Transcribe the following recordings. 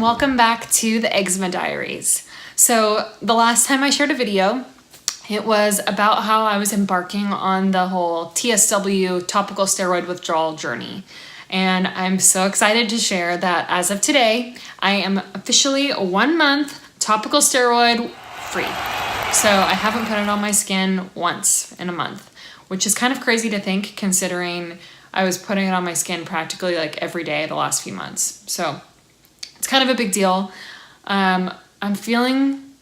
welcome back to the Eczema Diaries. So the last time I shared a video, it was about how I was embarking on the whole TSW, Topical Steroid Withdrawal journey. And I'm so excited to share that as of today, I am officially 1 month topical steroid free. So I haven't put it on my skin once in a month, which is kind of crazy to think considering I was putting it on my skin practically like every day the last few months. So it's kind of a big deal. I'm feeling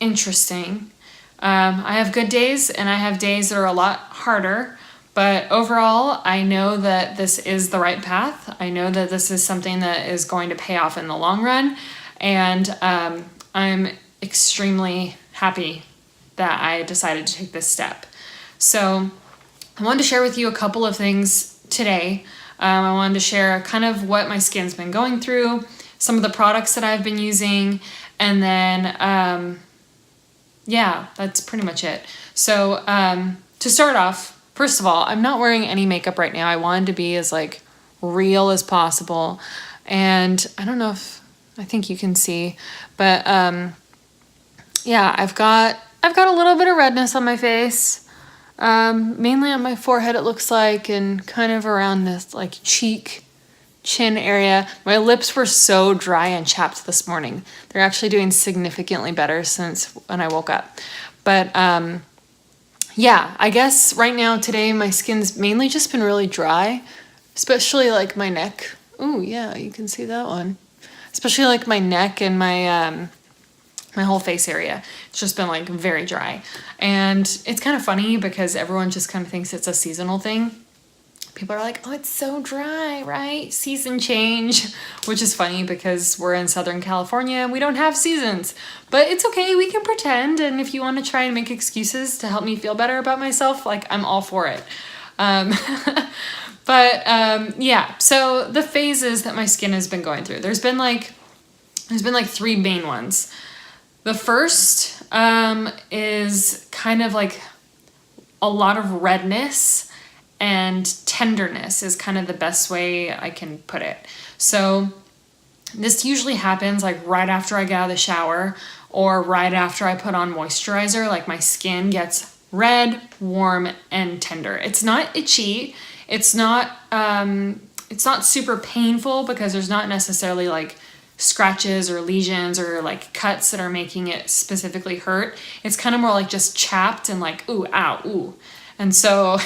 interesting. I have good days and I have days that are a lot harder, but overall, I know that this is the right path. I know that this is something that is going to pay off in the long run, and I'm extremely happy that I decided to take this step. So I wanted to share with you a couple of things today. I wanted to share kind of what my skin's been going through, some of the products that I've been using, and then yeah, that's pretty much it. So to start off, first of all, I'm not wearing any makeup right now. I wanted to be as like real as possible, and I don't know if I think you can see, but yeah, I've got a little bit of redness on my face, mainly on my forehead it looks like, and kind of around this like chin area. My lips were so dry and chapped this morning. They're actually doing significantly better since when I woke up. But yeah, I guess right now today my skin's mainly just been really dry, especially like my neck. Oh yeah, you can see that one. Especially like my neck and my my whole face area. It's just been like very dry. And it's kind of funny because everyone just kind of thinks it's a seasonal thing. People are like, oh, it's so dry, right? Season change, which is funny because we're in Southern California and we don't have seasons. But it's okay, we can pretend. And if you want to try and make excuses to help me feel better about myself, like I'm all for it. Yeah, so the phases that my skin has been going through, there's been like three main ones. The first is kind of like a lot of redness and tenderness is kind of the best way I can put it. So this usually happens like right after I get out of the shower or right after I put on moisturizer. Like my skin gets red, warm, and tender. It's not itchy. It's not super painful because there's not necessarily like scratches or lesions or like cuts that are making it specifically hurt. It's kind of more like just chapped and like, ooh, ow, ooh. And so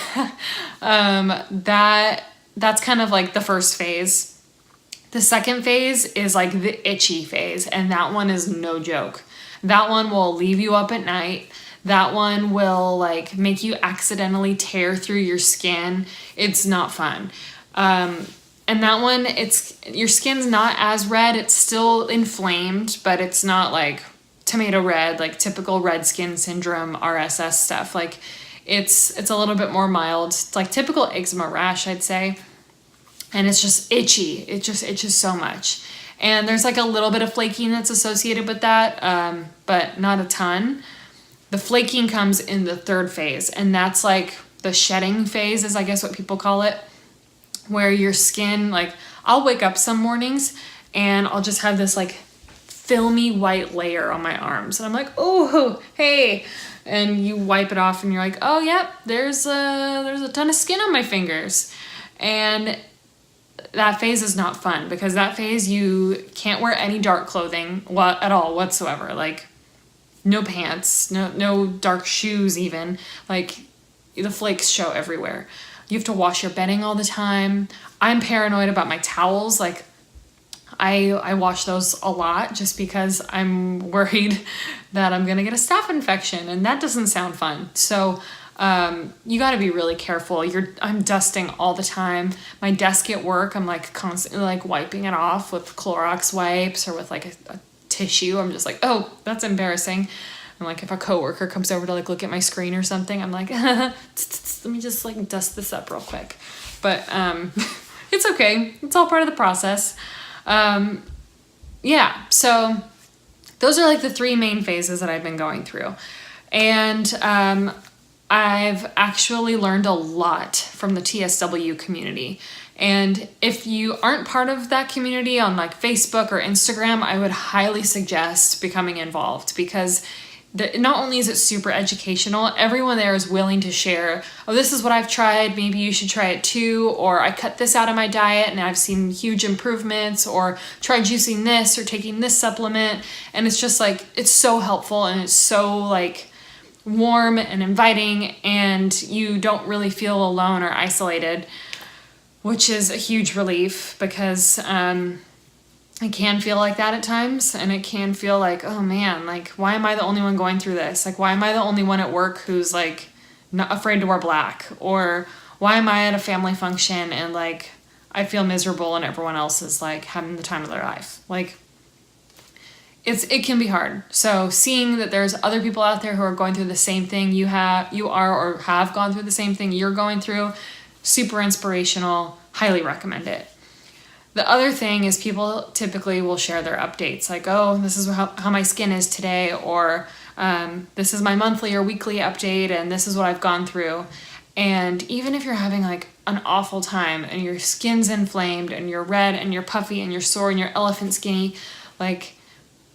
that's kind of like the first phase. The second phase is like the itchy phase, and that one is no joke. That one will leave you up at night. That one will like make you accidentally tear through your skin. It's not fun. And that one, your skin's not as red. It's still inflamed, but it's not like tomato red, like typical red skin syndrome, RSS stuff. Like it's a little bit more mild. It's like typical eczema rash, I'd say. And it's just itchy. It just itches so much. And there's like a little bit of flaking that's associated with that, but not a ton. The flaking comes in the third phase, and that's like the shedding phase is I guess what people call it, where your skin, like I'll wake up some mornings and I'll just have this like filmy white layer on my arms. And I'm like, oh, hey. And you wipe it off and you're like, oh, yep, there's a ton of skin on my fingers. And that phase is not fun because that phase you can't wear any dark clothing at all whatsoever. Like no pants, no dark shoes even. Like the flakes show everywhere. You have to wash your bedding all the time. I'm paranoid about my towels. Like I wash those a lot just because I'm worried that I'm gonna get a staph infection, and that doesn't sound fun. So you got to be really careful. I'm dusting all the time. My desk at work, I'm like constantly like wiping it off with Clorox wipes or with like a tissue. I'm just like, oh, that's embarrassing. And like if a coworker comes over to like look at my screen or something, I'm like, let me just like dust this up real quick. But it's okay. It's all part of the process. Yeah, so those are like the three main phases that I've been going through. And I've actually learned a lot from the TSW community. And if you aren't part of that community on like Facebook or Instagram, I would highly suggest becoming involved, because not only is it super educational, everyone there is willing to share, oh, this is what I've tried, maybe you should try it too, or I cut this out of my diet and I've seen huge improvements, or tried using this or taking this supplement. And it's just like, it's so helpful, and it's so like warm and inviting, and you don't really feel alone or isolated, which is a huge relief, because it can feel like that at times, and it can feel like, oh man, like, why am I the only one going through this? Like, why am I the only one at work who's like not afraid to wear black? Or why am I at a family function and like I feel miserable and everyone else is like having the time of their life? Like, it can be hard. So seeing that there's other people out there who are going through the same thing you are or have gone through the same thing you're going through, super inspirational, highly recommend it. The other thing is, people typically will share their updates, like, oh, this is how my skin is today, or this is my monthly or weekly update, and this is what I've gone through. And even if you're having like an awful time and your skin's inflamed and you're red and you're puffy and you're sore and you're elephant skinny, like,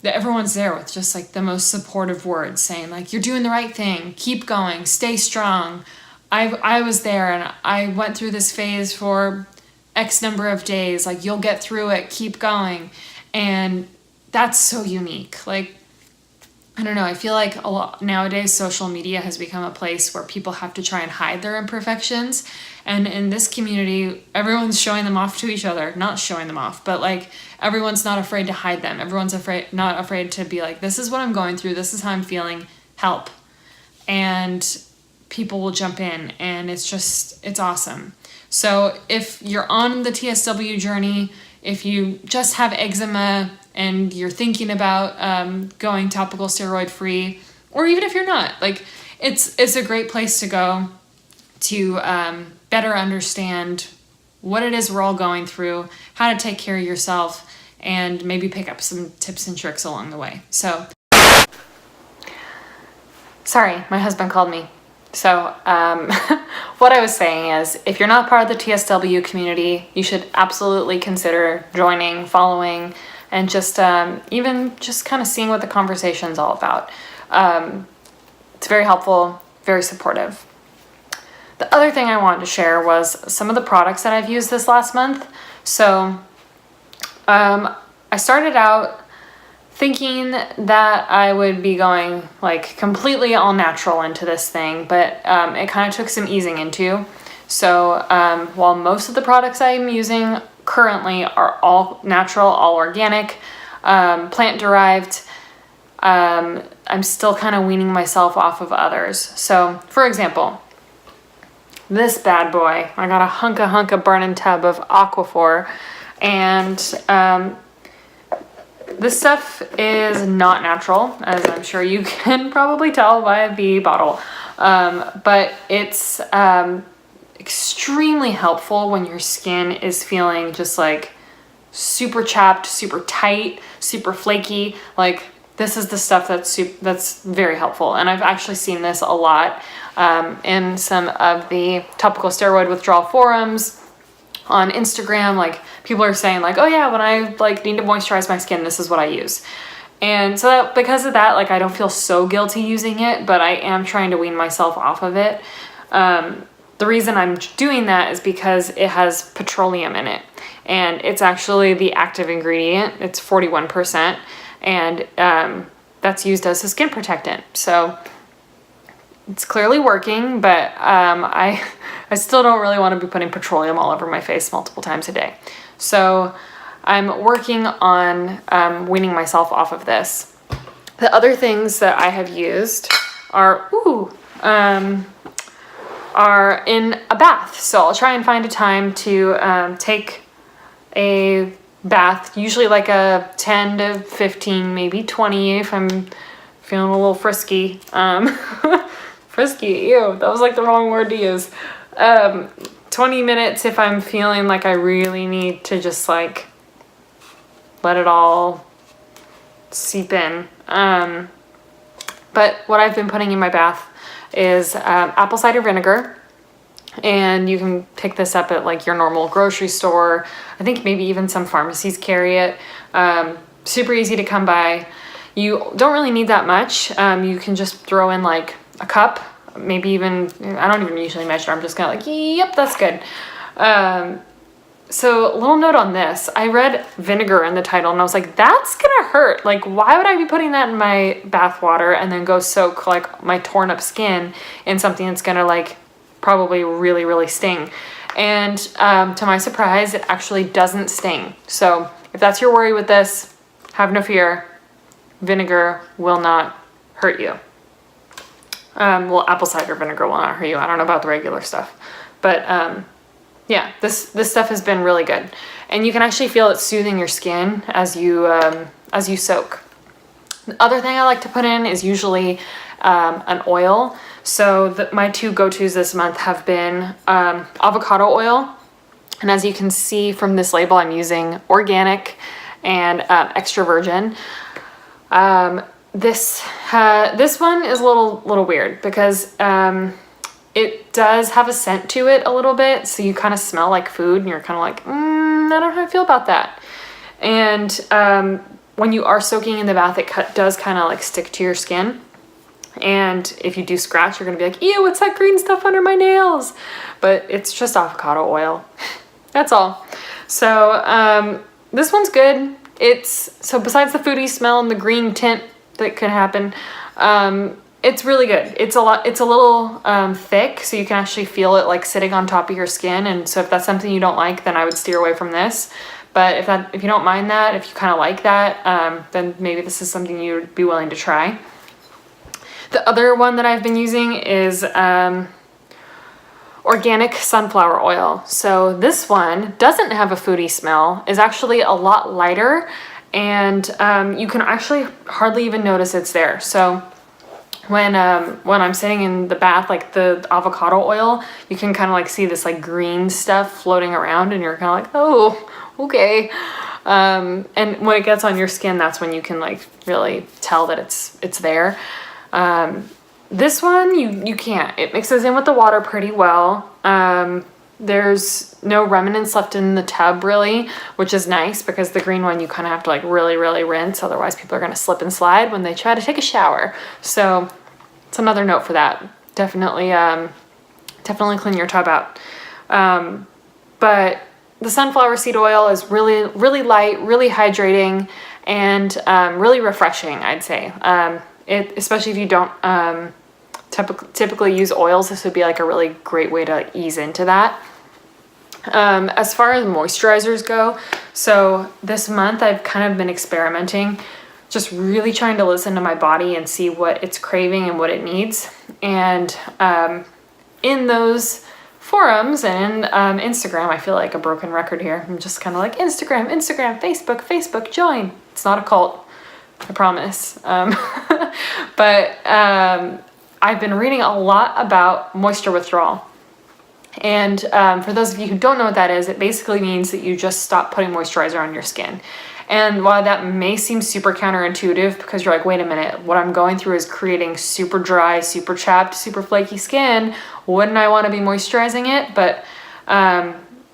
everyone's there with just like the most supportive words, saying like, you're doing the right thing, keep going, stay strong. I was there and I went through this phase for X number of days, like, you'll get through it, keep going. And that's so unique. Like, I don't know, I feel like a lot nowadays social media has become a place where people have to try and hide their imperfections. And in this community, everyone's showing them off to each other. Not showing them off, but like, everyone's not afraid to hide them. Everyone's not afraid to be like, this is what I'm going through, this is how I'm feeling, help. And people will jump in, and it's awesome. So if you're on the TSW journey, if you just have eczema and you're thinking about going topical steroid free, or even if you're not, like, it's a great place to go to better understand what it is we're all going through, how to take care of yourself, and maybe pick up some tips and tricks along the way. So, sorry, my husband called me. So what I was saying is, if you're not part of the TSW community, you should absolutely consider joining, following, and just even just kind of seeing what the conversation's all about. It's very helpful, very supportive. The other thing I wanted to share was some of the products that I've used this last month. So I started out thinking that I would be going like completely all natural into this thing, but it kind of took some easing into. So while most of the products I'm using currently are all natural, all organic, plant derived, I'm still kind of weaning myself off of others. So for example, this bad boy, I got a hunka burning tub of Aquaphor, and this stuff is not natural, as I'm sure you can probably tell by the bottle, but it's extremely helpful when your skin is feeling just like super chapped, super tight, super flaky. Like, this is the stuff that's very helpful, and I've actually seen this a lot in some of the topical steroid withdrawal forums on Instagram. Like, people are saying like, oh yeah, when I like need to moisturize my skin, this is what I use. And so that, because of that, like, I don't feel so guilty using it, but I am trying to wean myself off of it. The reason I'm doing that is because it has petroleum in it, and it's actually the active ingredient. It's 41%, and that's used as a skin protectant. So it's clearly working, but I still don't really want to be putting petroleum all over my face multiple times a day. So I'm working on weaning myself off of this. The other things that I have used are in a bath. So I'll try and find a time to take a bath, usually like a 10 to 15, maybe 20 if I'm feeling a little frisky. Frisky, ew, that was like the wrong word to use. 20 minutes if I'm feeling like I really need to just like let it all seep in. But what I've been putting in my bath is apple cider vinegar, And you can pick this up at like your normal grocery store. I think maybe even some pharmacies carry it. Super easy to come by. You don't really need that much. You can just throw in like a cup, maybe even, I don't even usually measure. I'm just kind of like, yep, that's good. So a little note on this, I read vinegar in the title and I was like, that's gonna hurt. Like, why would I be putting that in my bath water and then go soak like my torn up skin in something that's gonna like probably really, really sting? And to my surprise, it actually doesn't sting. So if that's your worry with this, have no fear. Vinegar will not hurt you. Well, apple cider vinegar will not hurt you. I don't know about the regular stuff, but yeah, this stuff has been really good, and you can actually feel it soothing your skin as you soak. The other thing I like to put in is usually an oil. So my two go-tos this month have been avocado oil, and as you can see from this label, I'm using organic and extra virgin. This one is a little weird because it does have a scent to it a little bit, so you kind of smell like food and you're kind of like, I don't know how I feel about that. And when you are soaking in the bath, it does kind of like stick to your skin. And if you do scratch, you're gonna be like, ew, what's that green stuff under my nails? But it's just avocado oil. That's all. So this one's good. So besides the foodie smell and the green tint that could happen, it's really good. It's a little thick, so you can actually feel it like sitting on top of your skin. And so if that's something you don't like, then I would steer away from this. But if you don't mind that, if you kind of like that, then maybe this is something you'd be willing to try. The other one that I've been using is organic sunflower oil. So this one doesn't have a foodie smell, is actually a lot lighter, and you can actually hardly even notice it's there. So when I'm sitting in the bath, like the avocado oil, you can kind of like see this like green stuff floating around, and you're kind of like, oh, okay. And when it gets on your skin, that's when you can like really tell that it's there. This one, you can't. It mixes in with the water pretty well. There's no remnants left in the tub really, which is nice because the green one you kind of have to like really, really rinse. Otherwise people are going to slip and slide when they try to take a shower. So it's another note for that. Definitely clean your tub out. But the sunflower seed oil is really, really light, really hydrating, and really refreshing, I'd say. Especially if you don't typically use oils, this would be like a really great way to ease into that. As far as moisturizers go, so this month I've kind of been experimenting, just really trying to listen to my body and see what it's craving and what it needs. And in those forums and Instagram, I feel like a broken record here. I'm just kind of like Instagram, Facebook, join. It's not a cult, I promise. But I've been reading a lot about moisture withdrawal. And for those of you who don't know what that is, it basically means that you just stop putting moisturizer on your skin. And while that may seem super counterintuitive because you're like, wait a minute, what I'm going through is creating super dry, super chapped, super flaky skin. Wouldn't I want to be moisturizing it? But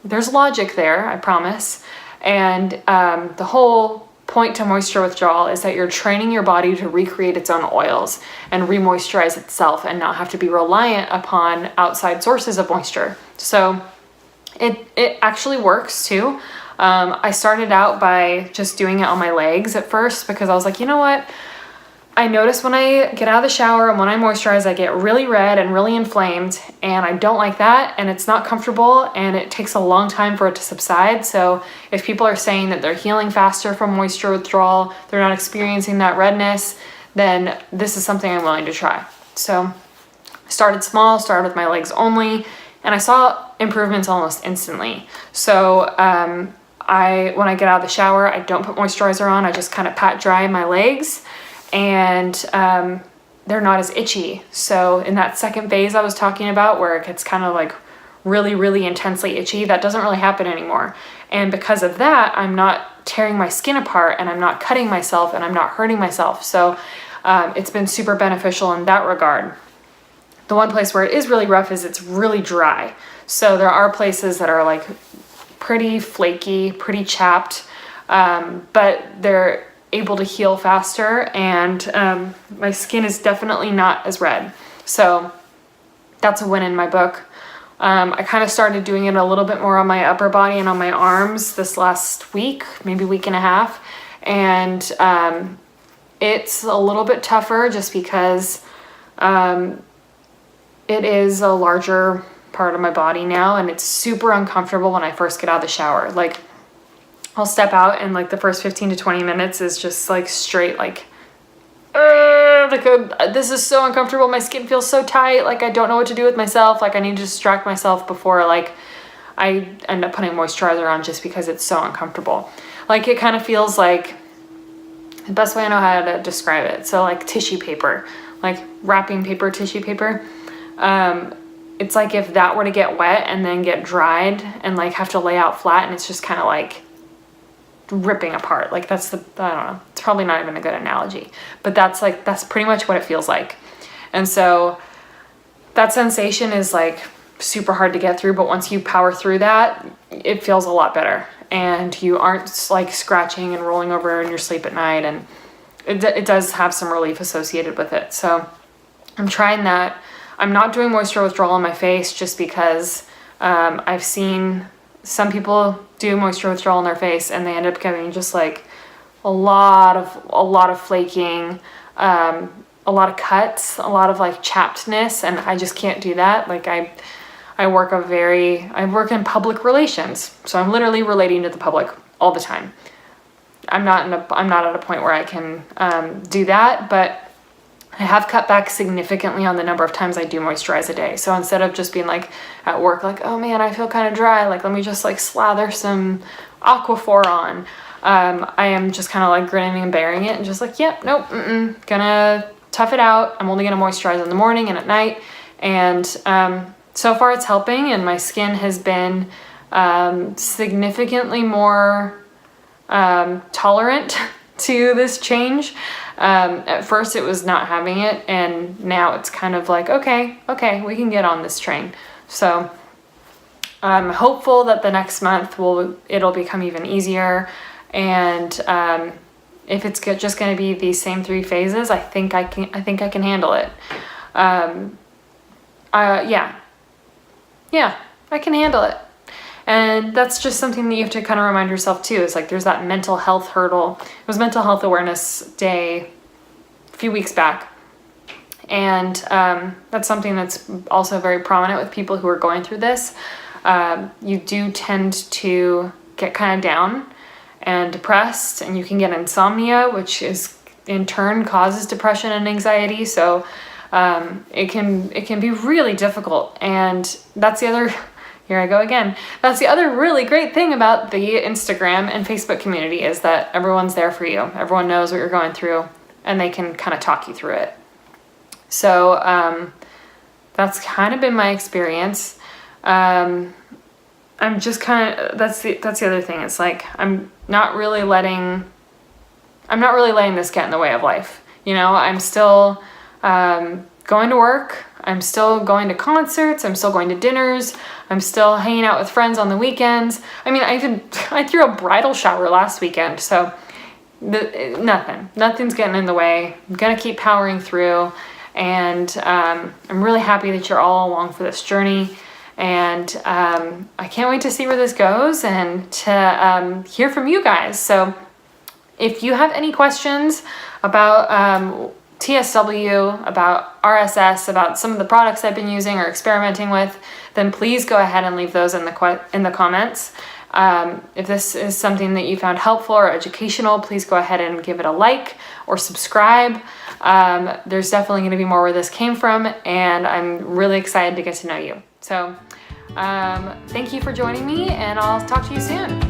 there's logic there, I promise. And the whole point to moisture withdrawal is that you're training your body to recreate its own oils and remoisturize itself and not have to be reliant upon outside sources of moisture. So it actually works too. I started out by just doing it on my legs at first because I was like, you know what? I notice when I get out of the shower and when I moisturize, I get really red and really inflamed, and I don't like that, and it's not comfortable, and it takes a long time for it to subside. So if people are saying that they're healing faster from moisture withdrawal, they're not experiencing that redness, then this is something I'm willing to try. So I started small, started with my legs only, and I saw improvements almost instantly. So when I get out of the shower, I don't put moisturizer on. I just kind of pat dry my legs, and they're not as itchy. So in that second phase I was talking about where it gets kind of like really, really intensely itchy, that doesn't really happen anymore. And because of that, I'm not tearing my skin apart, and I'm not cutting myself, and I'm not hurting myself. So it's been super beneficial in that regard. The one place where it is really rough is it's really dry. So there are places that are like pretty flaky, pretty chapped, but they're able to heal faster, and my skin is definitely not as red. So that's a win in my book. I kind of started doing it a little bit more on my upper body and on my arms this last week, maybe week and a half. And it's a little bit tougher just because it is a larger part of my body now, and it's super uncomfortable when I first get out of the shower. Like, I'll step out and like the first 15 to 20 minutes is just like straight like this is so uncomfortable. My skin feels so tight. Like, I don't know what to do with myself. Like, I need to distract myself before like I end up putting moisturizer on, just because it's so uncomfortable. Like, it kind of feels like, the best way I know how to describe it, so like tissue paper, like wrapping paper, tissue paper. It's like if that were to get wet and then get dried and like have to lay out flat, and it's just kind of like ripping apart. Like, that's I don't know, it's probably not even a good analogy, but that's pretty much what it feels like. And so that sensation is like super hard to get through, but once you power through that, it feels a lot better, and you aren't like scratching and rolling over in your sleep at night, and it does have some relief associated with it. So I'm trying that. I'm not doing moisture withdrawal on my face just because I've seen some people do moisture withdrawal on their face and they end up getting just like a lot of flaking, a lot of cuts, a lot of like chappedness, and I just can't do that. Like, I work in public relations, so I'm literally relating to the public all the time. I'm not at a point where I can do that, but I have cut back significantly on the number of times I do moisturize a day. So instead of just being like at work, like, oh man, I feel kind of dry, like let me just like slather some Aquaphor on. I am just kind of like grinning and bearing it and just like, yep, nope, gonna tough it out. I'm only gonna moisturize in the morning and at night. And so far it's helping, and my skin has been significantly more tolerant to this change. At first it was not having it, and now it's kind of like, okay, we can get on this train. So I'm hopeful that the next month it'll become even easier. And if it's just going to be these same 3 phases, I think I can handle it. Yeah, I can handle it. And that's just something that you have to kind of remind yourself too, is like there's that mental health hurdle. It was Mental Health Awareness Day a few weeks back. And that's something that's also very prominent with people who are going through this. You do tend to get kind of down and depressed, and you can get insomnia, which is in turn causes depression and anxiety. So it can be really difficult. And that's the other... Here I go again. That's the other really great thing about the Instagram and Facebook community, is that everyone's there for you. Everyone knows what you're going through, and they can kind of talk you through it. So that's kind of been my experience. I'm just kind of, that's the other thing. It's like I'm not really letting this get in the way of life. You know, I'm still going to work. I'm still going to concerts. I'm still going to dinners. I'm still hanging out with friends on the weekends. I mean, I threw a bridal shower last weekend, so nothing's getting in the way. I'm gonna keep powering through, and I'm really happy that you're all along for this journey. And I can't wait to see where this goes and to hear from you guys. So if you have any questions about TSW, about RSS, about some of the products I've been using or experimenting with, then please go ahead and leave those in the comments. If this is something that you found helpful or educational, please go ahead and give it a like or subscribe. There's definitely going to be more where this came from, and I'm really excited to get to know you. So thank you for joining me, and I'll talk to you soon.